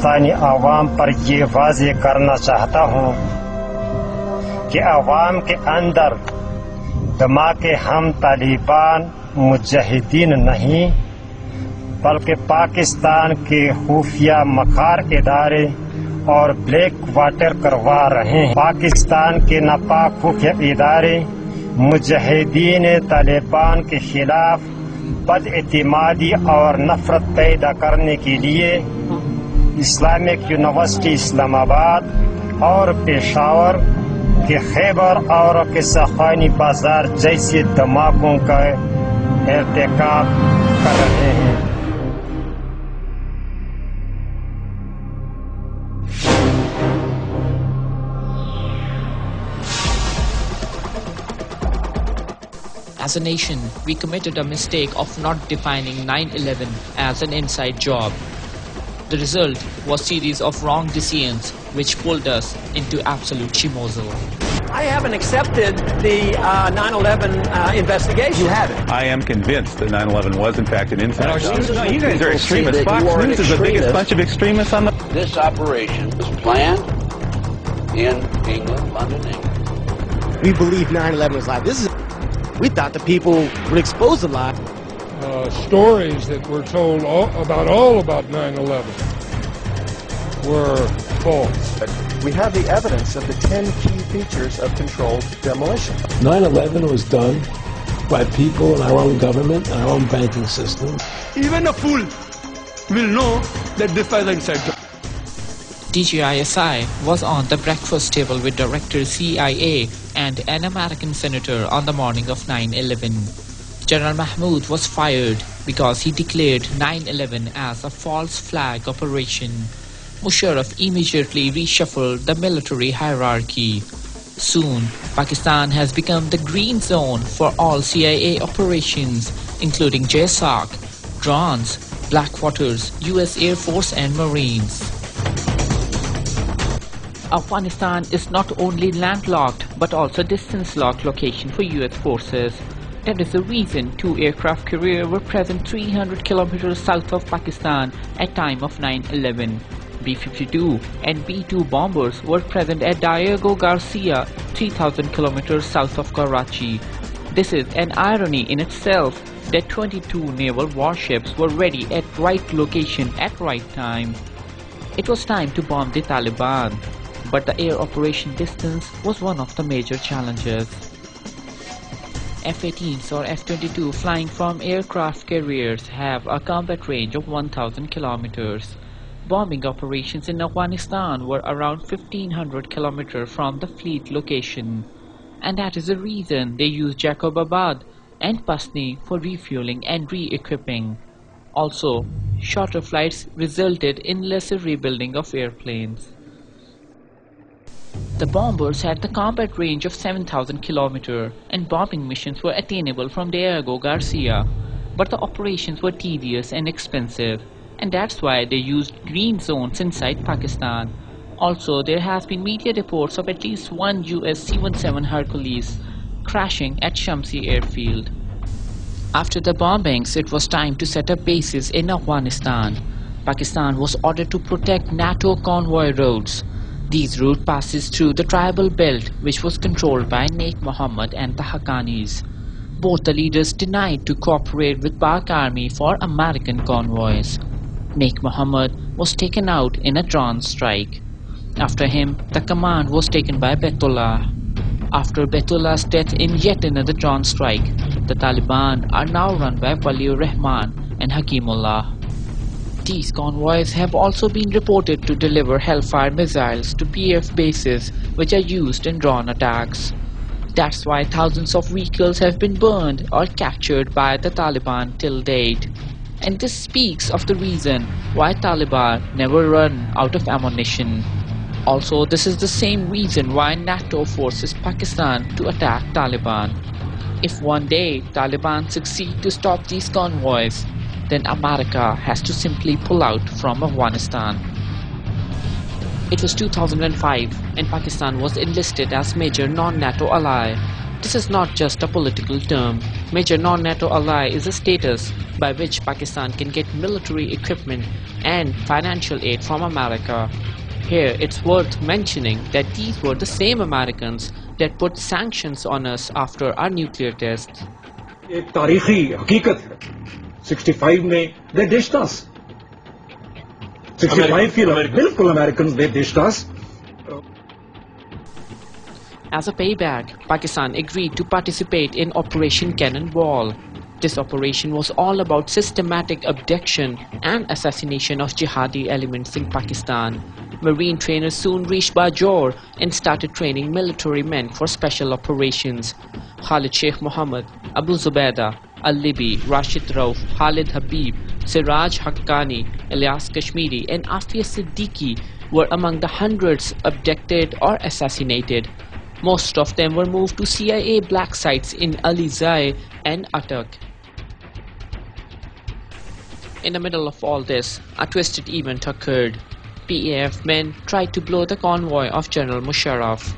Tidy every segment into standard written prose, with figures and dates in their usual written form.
पाकिस्तानी आवाम पर ये वाज़ेह करना चाहता हूँ कि आवाम के अंदर धमाके हम तालिबान मुजाहिदीन नहीं बल्कि पाकिस्तान के खुफिया मखार इदारे और ब्लैक वाटर करवा रहे हैं। पाकिस्तान के नापाक खुफिया इदारे मुजाहिदीन तालिबान के खिलाफ बदएतिमादी और नफरत पैदा करने के लिए इस्लामिक यूनिवर्सिटी इस्लामाबाद और पेशावर के खैबर और किस्साखानी बाजार जैसे धमाकों का इर्तिकाब कर रहे हैं। As a nation, we committed a mistake of not defining 9/11 as an inside job. The result was a series of wrong decisions which pulled us into absolute chimozo. I haven't accepted the 9/11 investigation. You haven't? I am convinced that 9/11 was in fact an inside job. No, you guys are extremists. Fox News is the biggest bunch of extremists on the... This operation was planned in England, London, England. We believe 9/11 was live. We thought the people would expose the lie. Stories that were told all about 9/11 were false. We have the evidence of the 10 key features of controlled demolition. 9/11 was done by people in our own government and our own banking system. Even a fool will know that this was inside job. DGISI was on the breakfast table with Director CIA and an American senator on the morning of 9/11. General Mahmoud was fired because he declared 9/11 as a false flag operation. Musharraf immediately reshuffled the military hierarchy. Soon, Pakistan has become the green zone for all CIA operations, including JSOC, drones, Blackwaters, US Air Force and Marines. Afghanistan is not only landlocked but also distance-locked location for US forces. That is the reason two aircraft carriers were present 300 kilometers south of Pakistan at time of 9/11. B-52 and B-2 bombers were present at Diego Garcia 3,000 kilometers south of Karachi. This is an irony in itself that 22 naval warships were ready at right location at right time. It was time to bomb the Taliban. But the air operation distance was one of the major challenges. F-18s or F-22 flying from aircraft carriers have a combat range of 1,000 kilometers. Bombing operations in Afghanistan were around 1,500 kilometers from the fleet location. And that is the reason they used Jacobabad and Pasni for refueling and re-equipping. Also, shorter flights resulted in lesser rebuilding of airplanes. The bombers had the combat range of 7,000 kilometers and bombing missions were attainable from Diego Garcia. But the operations were tedious and expensive, and that's why they used green zones inside Pakistan. Also, there has been media reports of at least one US C-17 Hercules crashing at Shamsi airfield. After the bombings, it was time to set up bases in Afghanistan. Pakistan was ordered to protect NATO convoy roads. These route passes through the tribal belt which was controlled by Naik Muhammad and the Haqqanis. Both the leaders denied to cooperate with Pak Army for American convoys. Naik Muhammad was taken out in a drone strike. After him, the command was taken by Baitullah. After Baitullah's death in yet another drone strike, the Taliban are now run by Waliur Rahman and Hakimullah. These convoys have also been reported to deliver Hellfire missiles to PF bases which are used in drone attacks. That's why thousands of vehicles have been burned or captured by the Taliban till date. And this speaks of the reason why Taliban never run out of ammunition. Also, this is the same reason why NATO forces Pakistan to attack Taliban. If one day Taliban succeed to stop these convoys, then America has to simply pull out from Afghanistan. It was 2005 and Pakistan was enlisted as major non-NATO ally. This is not just a political term. Major non-NATO ally is a status by which Pakistan can get military equipment and financial aid from America. Here, it's worth mentioning that these were the same Americans that put sanctions on us after our nuclear tests. एक तारीखी हकीकत है 65 में they dished us 65 के बिल्कुल Americans they dished us. As a payback, Pakistan agreed to participate in Operation Cannonball. This operation was all about systematic abduction and assassination of jihadi elements in Pakistan. Marine trainers soon reached Bajaur and started training military men for special operations. Khalid Sheikh Mohammed, Abu Zubaydah, Al-Libi, Rashid Rauf, Khalid Habib, Siraj Haqqani, Ilyas Kashmiri and Afia Siddiqui were among the hundreds abducted or assassinated. Most of them were moved to CIA black sites in Alizai and Attak. In the middle of all this, a twisted event occurred. PAF men tried to blow the convoy of General Musharraf.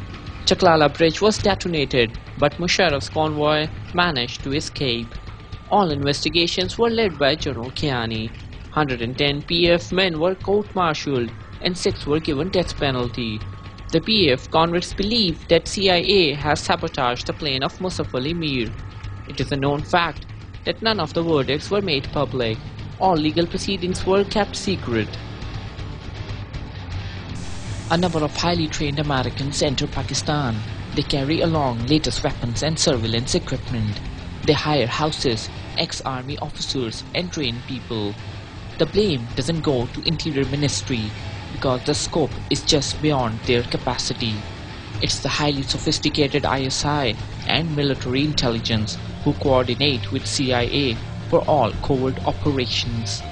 Chaklala Bridge was detonated, but Musharraf's convoy managed to escape. All investigations were led by General Kiani. 110 PAF men were court-martialed and 6 were given death penalty. The PAF convicts believe that CIA has sabotaged the plane of Musaf Ali Mir. It is a known fact that none of the verdicts were made public. All legal proceedings were kept secret. A number of highly trained Americans enter Pakistan. They carry along latest weapons and surveillance equipment. They hire houses, ex-army officers and train people. The blame doesn't go to Interior Ministry because the scope is just beyond their capacity. It's the highly sophisticated ISI and military intelligence who coordinate with CIA for all covert operations.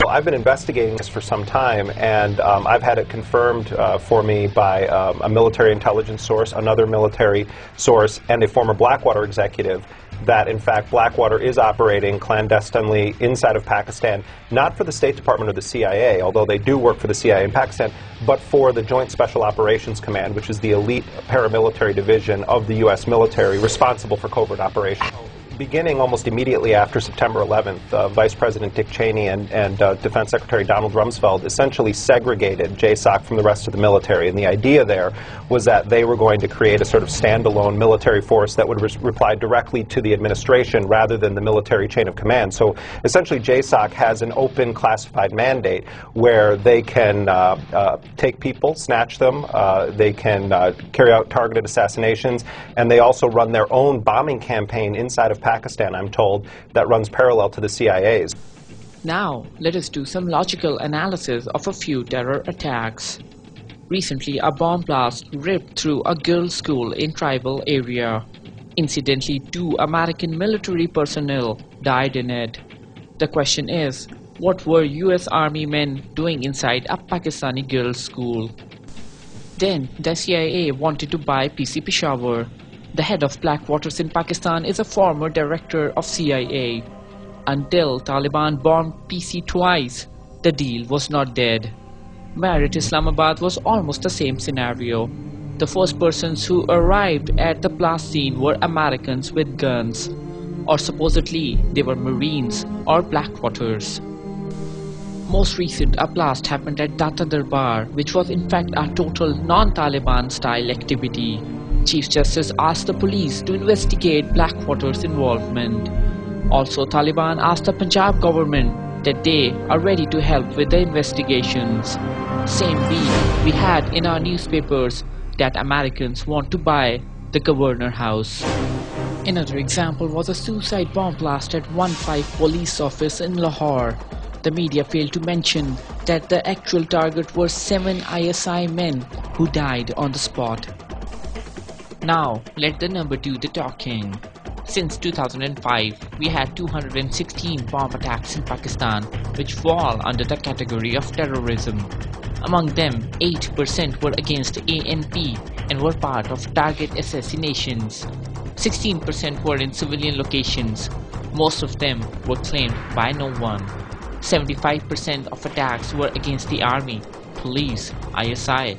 Well, I've been investigating this for some time, and I've had it confirmed for me by a military intelligence source, another military source, and a former Blackwater executive that, in fact, Blackwater is operating clandestinely inside of Pakistan, not for the State Department or the CIA, although they do work for the CIA in Pakistan, but for the Joint Special Operations Command, which is the elite paramilitary division of the U.S. military responsible for covert operations. Beginning almost immediately after September 11th, Vice President Dick Cheney and Defense Secretary Donald Rumsfeld essentially segregated JSOC from the rest of the military. And the idea there was that they were going to create a sort of standalone military force that would reply directly to the administration rather than the military chain of command. So essentially JSOC has an open classified mandate where they can take people, snatch them, they can carry out targeted assassinations, and they also run their own bombing campaign inside of Pakistan, I'm told, that runs parallel to the CIA's. Now, let us do some logical analysis of a few terror attacks. Recently, a bomb blast ripped through a girls' school in tribal area. Incidentally, 2 American military personnel died in it. The question is, what were US Army men doing inside a Pakistani girls' school? Then, the CIA wanted to buy PC Peshawar. The head of Blackwaters in Pakistan is a former director of CIA. Until Taliban bombed PC twice, the deal was not dead. Where at Islamabad was almost the same scenario. The first persons who arrived at the blast scene were Americans with guns, or supposedly they were Marines or Blackwaters. Most recent, a blast happened at Data Darbar, which was in fact a total non-Taliban style activity. Chief Justice asked the police to investigate Blackwater's involvement. Also, Taliban asked the Punjab government that they are ready to help with the investigations. Same week, we had in our newspapers that Americans want to buy the Governor House. Another example was a suicide bomb blast at 15 police office in Lahore. The media failed to mention that the actual target were 7 ISI men who died on the spot. Now, let the number do the talking. Since 2005, we had 216 bomb attacks in Pakistan, which fall under the category of terrorism. Among them, 8% were against ANP and were part of target assassinations. 16% were in civilian locations. Most of them were claimed by no one. 75% of attacks were against the army, police, ISI,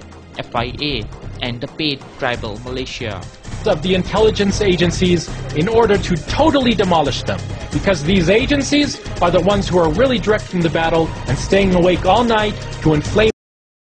FIA, and the paid tribal militia. of the intelligence agencies in order to totally demolish them. Because these agencies are the ones who are really directing the battle and staying awake all night to inflame